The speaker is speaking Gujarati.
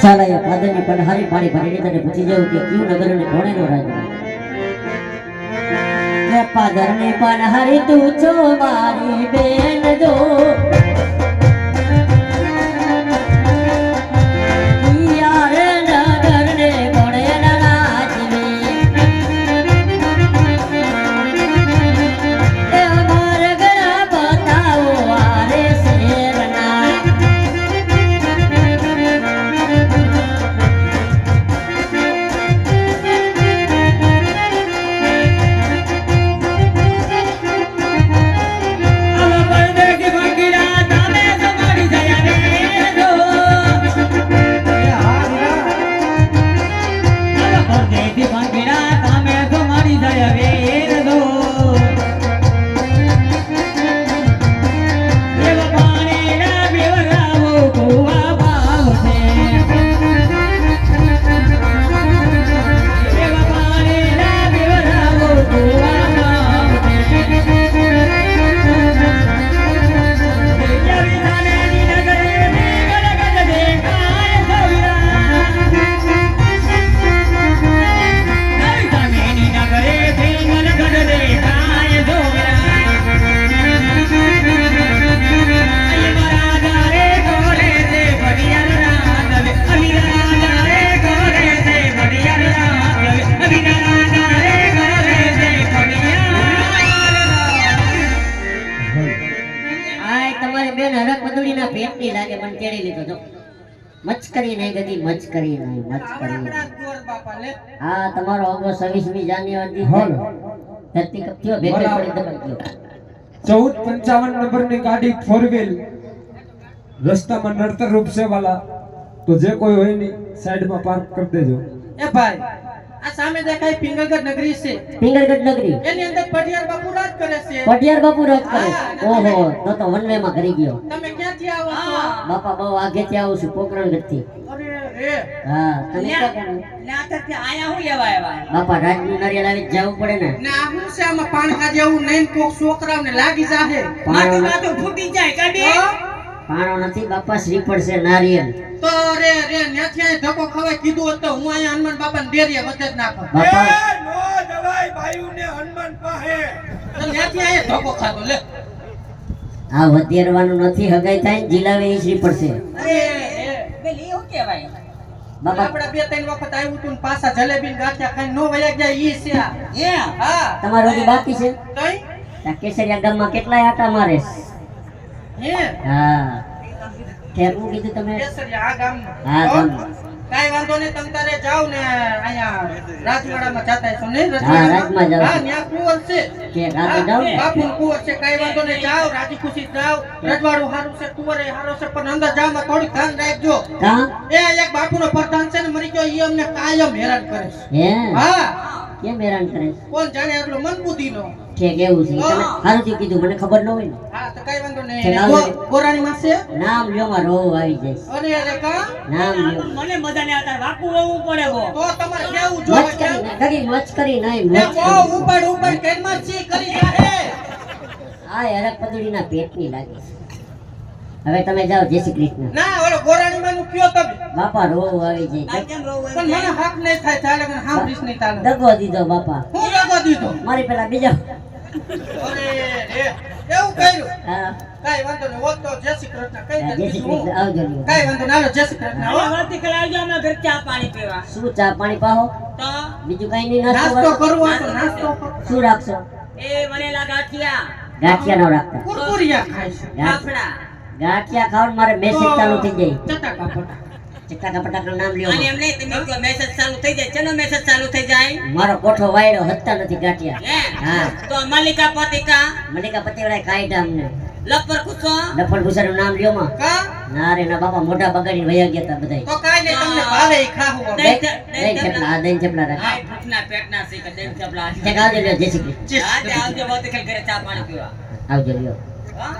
ચાલાય પાદરની પણ હારી પાણી ભરીને તને પૂછી જવું કે કયું નગર અને કોણેનો રાજ કે પાદરની પણ હારી તું છો મારી બેન જો લાગે પણ કેડી લીધો જો મચકરી નહીં ગદી મચકરી નહીં મચકરી હા તમારો ઓગો 26મી જાન્યુઆરી ધરતી કપથીઓ બેકરી પડી દબક્યો 1455 નંબરની ગાડી 4 વ્હીલ રસ્તામાં નડતર રૂપ છે વાલા તો જે કોઈ હોય ની સાઈડમાં પાર્ક કરી દેજો એ ભાઈ આ સામે દેખાય પિંગલગઢ નગરી છે પિંગલગઢ નગરી એની અંદર પટિયાર બાપુ રાજ કરે છે પટિયાર બાપુ રાજ કરે ઓહો તો વનવે માં કરી ગયો તમે ક્યાંથી આવો છો બાપા બહુ આગે થી આવું છું પોકરણગઢ થી અરે રે હા તમે ક્યાં નાતરથી આયા હું લેવા આવ્યા બાપા રાજનું નારિયેળ આવી જવું પડે ને ના હું છે આમાં પાણકા જેવું નહીં કોક છોકરાઓને લાગી જાહે માથું ફૂટી જાય કાઢી પાણો નથી બાપા શ્રીફળ છે નારિયેળ તો રે ન્યાથી આ ધક્કો ખવાય કીધું હોત તો હું અહીંયા હનુમાન બાપાને ડેરીએ વચ્ચે જ નાખો બાપા એ નો જવાય ભાઈઓને હનુમાન પાસે તો ન્યાથી આ ધક્કો ખાધો લે આ વધેરવાનું નથી હગાઈ થાય જીલાવે ઈ શ્રીફળ છે અરે પેલી હું કહેવાય બાપા આપડા 2-3 વખત આવ્યું તું પાછા જલેબી ગાંઠિયા ખાઈને નો વયા ગયા ઈ છે હે હા તમારો હજી બાકી છે કઈ આ કેસરિયા ગામમાં કેટલાય આટા મારે હે હા કેવું કીધું તમે કેસરિયા આ ગામમાં હા ગામમાં કાઈ વાંધો નહીં તમ તારે જાવ ને અહીંયા રાજવાડામાં જાતા છો ને હા રાજમાં જાવ હા ન્યા કુવર છે કે રાતે જાવ ને બાપુ કુવર છે કાઈ વાંધો નહીં જાવ રાજી ખુશી જાવ રજવાડું હારું છે કુવરે હારો છે પણ અંદર જાવમાં થોડી ધ્યાન રાખજો કા એ એક બાપુનો પ્રધાન છે ને મરી ગયો ઈ અમને કાયમ હેરાન કરે છે હે હા કેમ હેરાન કરે છે કોણ જાણે એટલો મનબુદ્ધિનો કે કેવું છે તમે હારું કીધું મને ખબર ન હોય ને હા તો કાઈ વાંધો કે નહીં લાવો. ગોરાણી માં છે નામ લ્યો માં રો આવી જાય અરે અરે કા નામ લ્યો મને મજા નહીં આવતા વાકુ હોવું પડે તો તમારે કેવું જો મચ કરી ગગી મચ કરી નહીં મચ એ કરી. બહુ ઉપાડ કેનમાં સી કરી જાહે આ હરક પદુડીના પેટની લાગે છે હવે તમે જાઓ જય શ્રી કૃષ્ણ ના ઓલો ગોરાણી માં નું કયો તમે બાપા રો આવી જાય પણ મને હક નહીં થાય ચાલે કે હા પ્લીઝ નહીં ચાલે દગો દીધો બાપા હું લગો દીધો મારી પેલા બીજા અરે રે એવું કર્યું હા કાઈ વાંધો નહીં હોત તો જય શ્રી કૃષ્ણ કઈ જય દે શ્રી બીજું કૃષ્ણ આવજો લ્યો. કાઈ વાંધો ના જય શ્રી કૃષ્ણ હો વાતી કરાવજો અમે ઘર ચા પાણી પીવા શું ચા પાણી પાહો તો બીજું કઈ નહીં નાસ્તો નાસ્તો કરવો હોય તો નાસ્તો કરો શું રાખશો એ વણેલા ગાંઠિયા ગાંઠિયા નો રાખતા કુરકુરિયા ખાય છે ફાફડા ગાંઠિયા ખાવ ને મારે મેસેજ ચાલુ થઈ જાય ચટાકા ફટા ચટાકા પટાકા નામ લ્યો અને એમને તમે કહો મેસેજ ચાલુ થઈ જાય ચનો મેસેજ ચાલુ થઈ જાય મારો કોઠો વાયડો હતા નથી ગાંઠિયા હે હા તો મલિકા પતિકા મલિકા પતિવડાય કાઢ્યા અમને લપર કુસો ડફળ ભૂસાનું નામ લ્યો માં કા ના રે ના બાપા મોઢા બગાડીને વયા ગયા તા બધાય તો કાઈ નહીં તમને ભાવે ઈ ખાવું હવે. દહીં ચપલા આ દહીં ચપલા રાખ હાય ભૂખના પેટના છે કે દેવ ચપલા ચક આવજો લ્યો જય શ્રી કૃષ્ણ આજે આવજો વાતી ઘરે ચા પાણી પીવા આવજો લ્યો હા